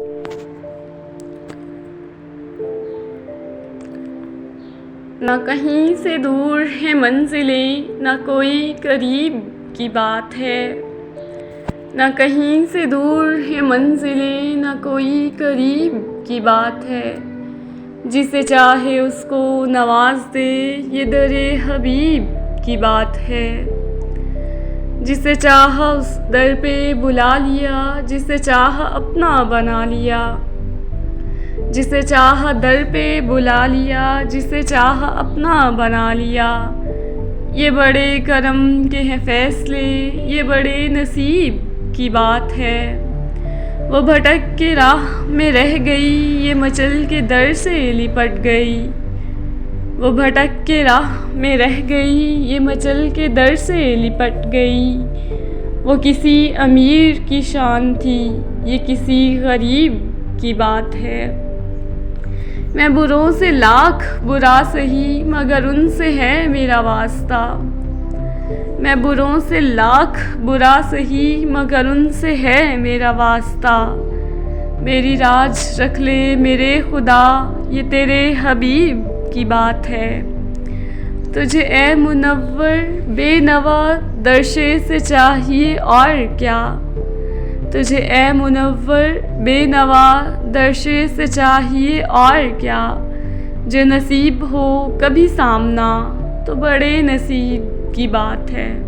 न कहीं से दूर है मंजिलें, न कोई करीब की बात है। न कहीं से दूर है मंजिलें, न कोई करीब की बात है। जिसे चाहे उसको नवाज दे, ये दरे हबीब की बात है। जिसे चाहा उस दर पे बुला लिया, जिसे चाहा अपना बना लिया। जिसे चाहा दर पे बुला लिया, जिसे चाहा अपना बना लिया। ये बड़े करम के हैं फैसले, ये बड़े नसीब की बात है। वो भटक के राह में रह गई, ये मचल के दर से लिपट गई। वो भटक के राह में रह गई, ये मचल के दर से लिपट गई। वो किसी अमीर की शान थी, ये किसी गरीब की बात है। मैं बुरों से लाख बुरा सही, मगर उनसे है मेरा वास्ता। मैं बुरों से लाख बुरा सही, मगर उनसे है मेरा वास्ता। मेरी राज रख ले मेरे खुदा, ये तेरे हबीब की बात है। तुझे ए मुनव्वर बेनवा दर्शे से चाहिए और क्या। तुझे ए मुनव्वर बेनवा दर्शे से चाहिए और क्या। जो नसीब हो कभी सामना, तो बड़े नसीब की बात है।